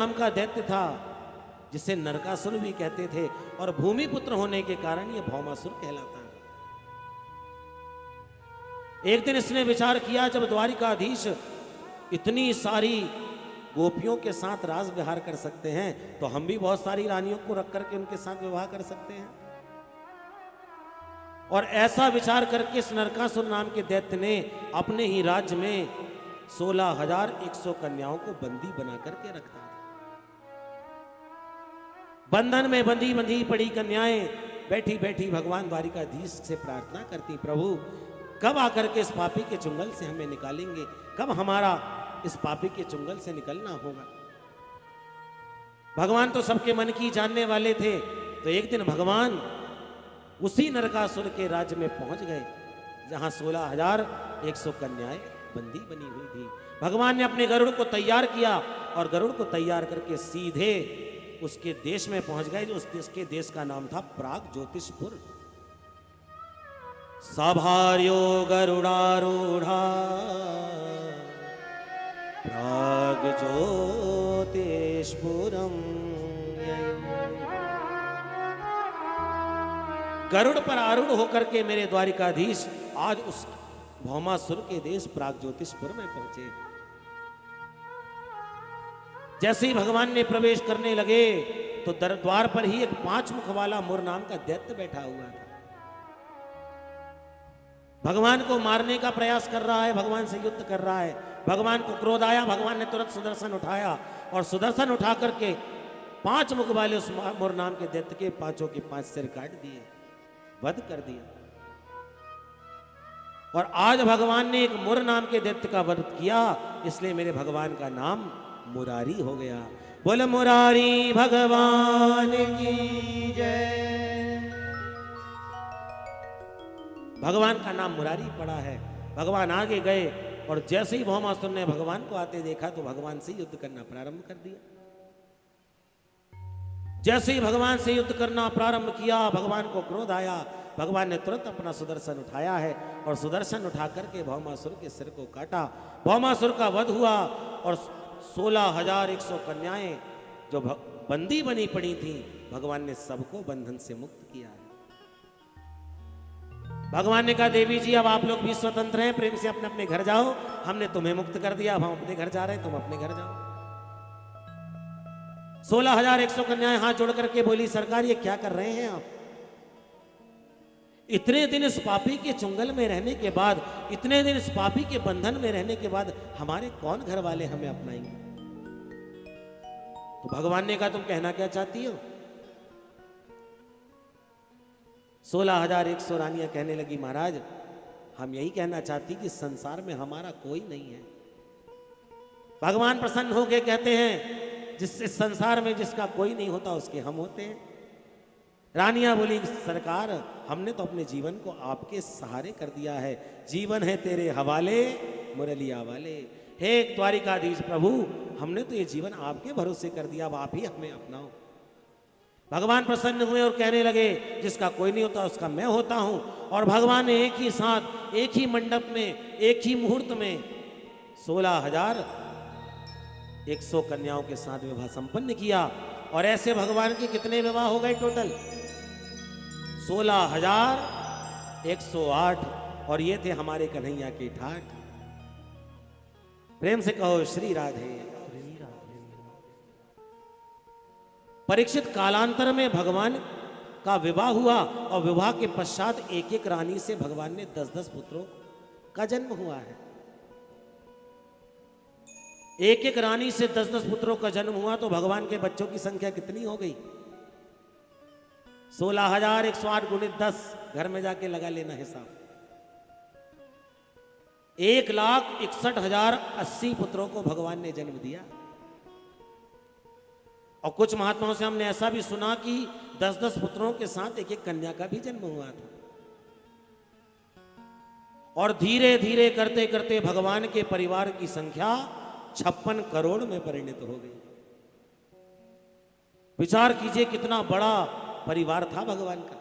नाम का दैत्य था जिसे नरकासुर भी कहते थे, और भूमिपुत्र होने के कारण यह भौमासुर कहलाता है। एक दिन इसने विचार किया, जब द्वारिकाधीश इतनी सारी गोपियों के साथ रास विहार कर सकते हैं, तो हम भी बहुत सारी रानियों को रख करके उनके साथ विवाह कर सकते हैं। और ऐसा विचार करके इस नरकासुर नाम के दैत्य ने अपने ही राज्य में 16,100 कन्याओं को बंदी बना करके रखा था। बंधन में बंधी बंधी पड़ी कन्याएं बैठी बैठी भगवान द्वारिकाधीश से प्रार्थना करती, प्रभु कब आकर के इस पापी के चुंगल से हमें निकालेंगे, कब हमारा इस पापी के चुंगल से निकलना होगा। भगवान तो सबके मन की जानने वाले थे। तो एक दिन भगवान उसी नरकासुर के राज्य में पहुंच गए जहां 16,100 कन्याएं बंदी बनी हुई थी। भगवान ने अपने गरुड़ को तैयार किया और गरुड़ को तैयार करके सीधे उसके देश में पहुंच गए, जो उसके देश का नाम था प्राग ज्योतिषपुर। सभार्यो गरुड़ारूढ़ा प्राग ज्योतिषपुरम। गरुड़ पर आरूढ़ होकर के मेरे द्वारिकाधीश आज उस भौमासुर के देश प्राग ज्योतिषपुर में पहुंचे। जैसे ही भगवान ने प्रवेश करने लगे तो द्वार पर ही एक 5 मुख वाला मुर नाम का दैत्य बैठा हुआ था। भगवान को मारने का प्रयास कर रहा है, भगवान से युद्ध कर रहा है। भगवान को क्रोध आया, भगवान ने तुरंत सुदर्शन उठाया और सुदर्शन उठा करके 5 मुख वाले उस मुर नाम के दैत्य के 5 के 5 सिर काट दिए, वध कर दिया। और आज भगवान ने एक मुर नाम के दैत्य का वध किया, इसलिए मेरे भगवान का नाम मुरारी हो गया। बोल मुरारी भगवान की जय। भगवान का नाम मुरारी पड़ा है। भगवान आगे गए और जैसे ही भौमासुर ने भगवान को आते देखा तो भगवान से युद्ध करना प्रारंभ कर दिया। जैसे ही भगवान से युद्ध करना प्रारंभ किया, भगवान को क्रोध आया। भगवान ने तुरंत अपना सुदर्शन उठाया है और सुदर्शन उठा करके भौमासुर के सिर को काटा। भौमासुर का वध हुआ और 16,100 कन्याएं जो बंदी बनी पड़ी थी, भगवान ने सबको बंधन से मुक्त किया है। भगवान ने कहा, देवी जी अब आप लोग भी स्वतंत्र हैं, प्रेम से अपने अपने घर जाओ। हमने तुम्हें मुक्त कर दिया, अब हम अपने घर जा रहे हैं, तुम अपने घर जाओ। 16,100 कन्याएं हाथ जोड़ करके बोली, सरकार ये क्या कर रहे हैं आप? इतने दिन इस पापी के चुंगल में रहने के बाद, इतने दिन इस पापी के बंधन में रहने के बाद हमारे कौन घर वाले हमें अपनाएंगे? तो भगवान ने कहा, तुम कहना क्या चाहती हो? 16,100 रानियां कहने लगी, महाराज हम यही कहना चाहती कि संसार में हमारा कोई नहीं है। भगवान प्रसन्न होकर कहते हैं, जिस संसार में जिसका कोई नहीं होता उसके हम होते हैं। रानियां बोली, सरकार हमने तो अपने जीवन को आपके सहारे कर दिया है, जीवन है तेरे हवाले मुरलिया वाले। हे द्वारिकाधीश प्रभु, हमने तो ये जीवन आपके भरोसे कर दिया, अब आप ही हमें अपनाओ। भगवान प्रसन्न हुए और कहने लगे, जिसका कोई नहीं होता उसका मैं होता हूं। और भगवान ने एक ही साथ, एक ही मंडप में, एक ही मुहूर्त में 16,100 कन्याओं के साथ विवाह संपन्न किया। और ऐसे भगवान के कितने विवाह हो गए टोटल? 16,108। और ये थे हमारे कन्हैया के ठाठ। प्रेम से कहो श्री राधे। परीक्षित कालांतर में भगवान का विवाह हुआ और विवाह के पश्चात एक एक रानी से भगवान ने 10-10 पुत्रों का जन्म हुआ है। एक एक रानी से 10-10 पुत्रों का जन्म हुआ तो भगवान के बच्चों की संख्या कितनी हो गई? 16,108 गुणित 10, घर में जाके लगा लेना हिसाब। 1,61,080 पुत्रों को भगवान ने जन्म दिया। और कुछ महात्माओं से हमने ऐसा भी सुना कि 10-10 पुत्रों के साथ एक एक कन्या का भी जन्म हुआ था। और धीरे धीरे करते करते भगवान के परिवार की संख्या 56 करोड़ में परिणत हो गई। विचार कीजिए कितना बड़ा परिवार था भगवान का।